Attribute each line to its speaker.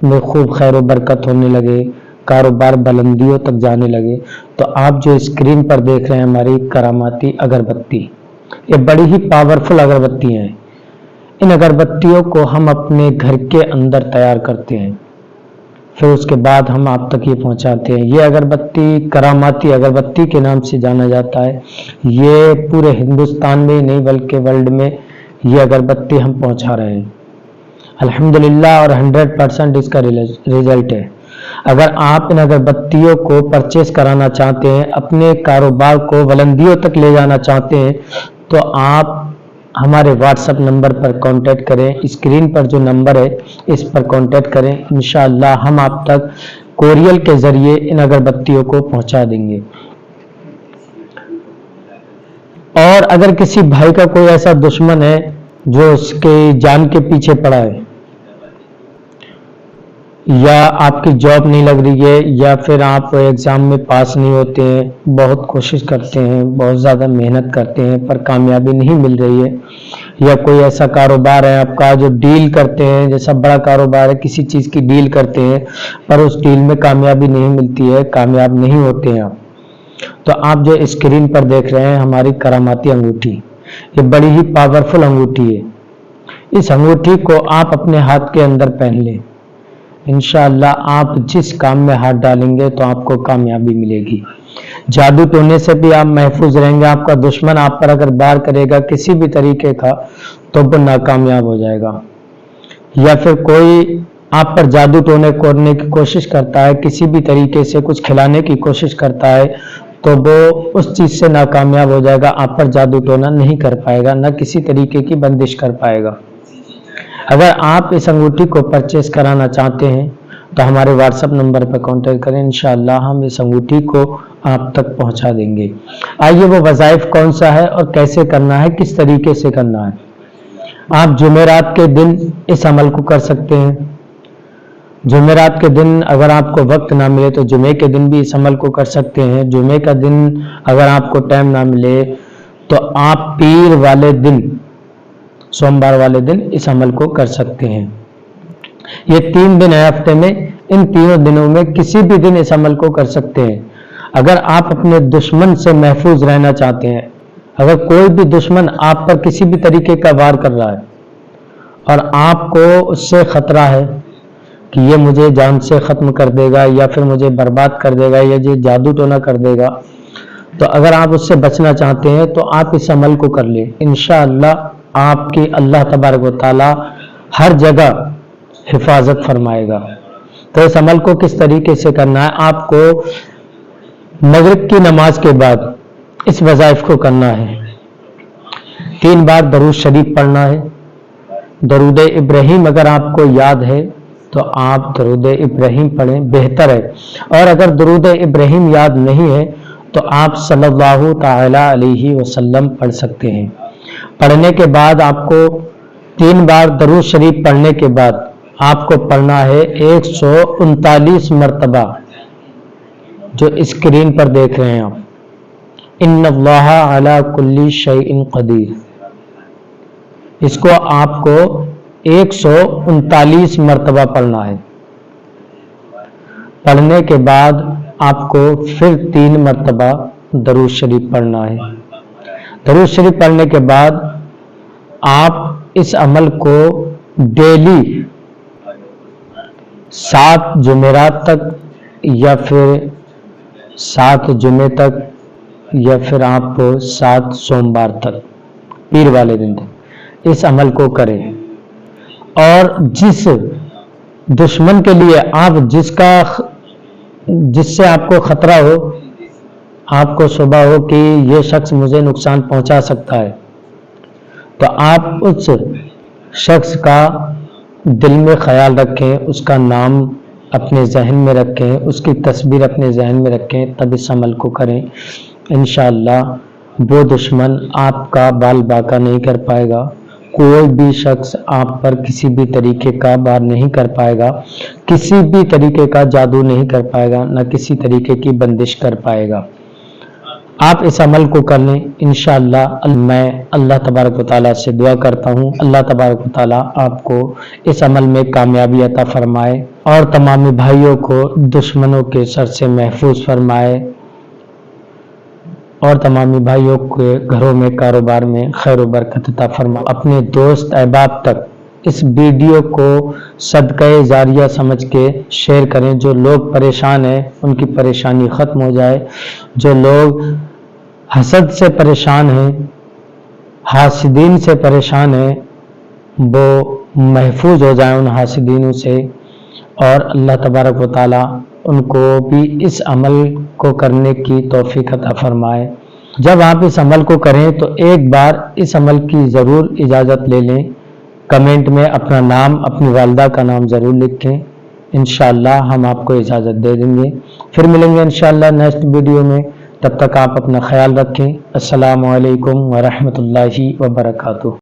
Speaker 1: میں خوب خیر و برکت ہونے لگے، کاروبار بلندیوں تک جانے لگے، تو آپ جو اسکرین پر دیکھ رہے ہیں ہماری کراماتی اگربتی، یہ بڑی ہی پاورفل اگربتی ہیں۔ ان اگربتیوں کو ہم اپنے گھر کے اندر تیار کرتے ہیں، پھر اس کے بعد ہم آپ تک یہ پہنچاتے ہیں۔ یہ اگربتی کراماتی اگربتی کے نام سے جانا جاتا ہے۔ یہ پورے ہندوستان میں نہیں بلکہ ورلڈ میں یہ اگربتی ہم پہنچا رہے ہیں الحمدللہ، اور 100% اس کا رزلٹ ہے۔ اگر آپ ان اگربتیوں کو پرچیز کرانا چاہتے ہیں، اپنے کاروبار کو بلندیوں تک لے جانا چاہتے ہیں، تو آپ ہمارے واٹس ایپ نمبر پر کانٹیکٹ کریں، اسکرین پر جو نمبر ہے اس پر کانٹیکٹ کریں، انشاءاللہ ہم آپ تک کوریئر کے ذریعے ان اگربتیوں کو پہنچا دیں گے۔ اور اگر کسی بھائی کا کوئی ایسا دشمن ہے جو اس کے جان کے پیچھے پڑا ہے، یا آپ کی جاب نہیں لگ رہی ہے، یا پھر آپ ایگزام میں پاس نہیں ہوتے ہیں، بہت کوشش کرتے ہیں، بہت زیادہ محنت کرتے ہیں پر کامیابی نہیں مل رہی ہے، یا کوئی ایسا کاروبار ہے آپ کا جو ڈیل کرتے ہیں، جیسا بڑا کاروبار ہے، کسی چیز کی ڈیل کرتے ہیں پر اس ڈیل میں کامیابی نہیں ملتی ہے، کامیاب نہیں ہوتے ہیں آپ، تو آپ جو اسکرین پر دیکھ رہے ہیں ہماری کراماتی انگوٹھی، یہ بڑی ہی پاورفل انگوٹھی ہے۔ اس انگوٹھی کو آپ اپنے ہاتھ کے اندر پہن لیں، انشاءاللہ آپ جس کام میں ہاتھ ڈالیں گے تو آپ کو کامیابی ملے گی۔ جادو ٹونے سے بھی آپ محفوظ رہیں گے۔ آپ کا دشمن آپ پر اگر وار کرے گا کسی بھی طریقے کا تو وہ ناکامیاب ہو جائے گا، یا پھر کوئی آپ پر جادو ٹونے کرنے کی کوشش کرتا ہے، کسی بھی طریقے سے کچھ کھلانے کی کوشش کرتا ہے، تو وہ اس چیز سے ناکامیاب ہو جائے گا، آپ پر جادو ٹونا نہیں کر پائے گا، نہ کسی طریقے کی بندش کر پائے گا۔ اگر آپ اس انگوٹھی کو پرچیز کرانا چاہتے ہیں تو ہمارے واٹس ایپ نمبر پر کانٹیکٹ کریں، انشاءاللہ ہم اس انگوٹھی کو آپ تک پہنچا دیں گے۔ آئیے وہ وظائف کون سا ہے اور کیسے کرنا ہے، کس طریقے سے کرنا ہے۔ آپ جمعرات کے دن اس عمل کو کر سکتے ہیں۔ جمعرات کے دن اگر آپ کو وقت نہ ملے تو جمعے کے دن بھی اس عمل کو کر سکتے ہیں۔ جمعے کا دن اگر آپ کو ٹائم نہ ملے تو آپ پیر والے دن، سوموار والے دن اس عمل کو کر سکتے ہیں۔ یہ 3 دن ہے ہفتے میں، ان تینوں دنوں میں کسی بھی دن اس عمل کو کر سکتے ہیں۔ اگر آپ اپنے دشمن سے محفوظ رہنا چاہتے ہیں، اگر کوئی بھی دشمن آپ پر کسی بھی طریقے کا وار کر رہا ہے اور آپ کو اس سے خطرہ ہے کہ یہ مجھے جان سے ختم کر دے گا، یا پھر مجھے برباد کر دے گا، یا یہ جادو ٹونا کر دے گا، تو اگر آپ اس سے بچنا چاہتے ہیں تو آپ اس عمل کو کر لیں، انشاءاللہ آپ کی اللہ تبارک و تعالی ہر جگہ حفاظت فرمائے گا۔ تو اس عمل کو کس طریقے سے کرنا ہے، آپ کو مغرب کی نماز کے بعد اس وظائف کو کرنا ہے۔ 3 بار درود شریف پڑھنا ہے۔ درود ابراہیم اگر آپ کو یاد ہے تو آپ درود ابراہیم پڑھیں، بہتر ہے، اور اگر درود ابراہیم یاد نہیں ہے تو آپ صلی اللہ تعالی علیہ وسلم پڑھ سکتے ہیں۔ پڑھنے کے بعد آپ کو 3 بار درود شریف پڑھنے کے بعد آپ کو پڑھنا ہے 139 مرتبہ، جو اسکرین پر دیکھ رہے ہیں آپ، ان اللہ علی کل شیء قدیر۔ اس کو آپ کو 139 مرتبہ پڑھنا ہے۔ پڑھنے کے بعد آپ کو پھر 3 مرتبہ درود شریف پڑھنا ہے۔ درود شریف پڑھنے کے بعد آپ اس عمل کو ڈیلی 7 جمعرات تک، یا پھر 7 جمعے تک، یا پھر آپ 7 سوموار تک، پیر والے دن تک اس عمل کو کریں۔ اور جس دشمن کے لیے آپ جس سے آپ کو خطرہ ہو، آپ کو شبہ ہو کہ یہ شخص مجھے نقصان پہنچا سکتا ہے، تو آپ اس شخص کا دل میں خیال رکھیں، اس کا نام اپنے ذہن میں رکھیں، اس کی تصویر اپنے ذہن میں رکھیں، تب اس عمل کو کریں، انشاءاللہ وہ دشمن آپ کا بال باقا نہیں کر پائے گا، کوئی بھی شخص آپ پر کسی بھی طریقے کا وار نہیں کر پائے گا، کسی بھی طریقے کا جادو نہیں کر پائے گا، نہ کسی طریقے کی بندش کر پائے گا۔ آپ اس عمل کو کر لیں انشاءاللہ۔ میں اللہ تبارک و تعالیٰ سے دعا کرتا ہوں اللہ تبارک و تعالیٰ آپ کو اس عمل میں کامیابی عطا فرمائے اور تمام بھائیوں کو دشمنوں کے شر سے محفوظ فرمائے اور تمام بھائیوں کے گھروں میں کاروبار میں خیر و برکت عطا فرمائے۔ اپنے دوست احباب تک اس ویڈیو کو صدقہ جاریہ سمجھ کے شیئر کریں۔ جو لوگ پریشان ہیں ان کی پریشانی ختم ہو جائے، جو لوگ حسد سے پریشان ہیں، حاسدین سے پریشان ہیں، وہ محفوظ ہو جائیں ان حاسدینوں سے، اور اللہ تبارک و تعالیٰ ان کو بھی اس عمل کو کرنے کی توفیق عطا فرمائے۔ جب آپ اس عمل کو کریں تو ایک بار اس عمل کی ضرور اجازت لے لیں، کمنٹ میں اپنا نام، اپنی والدہ کا نام ضرور لکھیں، انشاءاللہ ہم آپ کو اجازت دے دیں گے۔ پھر ملیں گے انشاءاللہ نیکسٹ ویڈیو میں، تب تک آپ اپنا خیال رکھیں۔ السلام علیکم ورحمۃ اللہ وبرکاتہ۔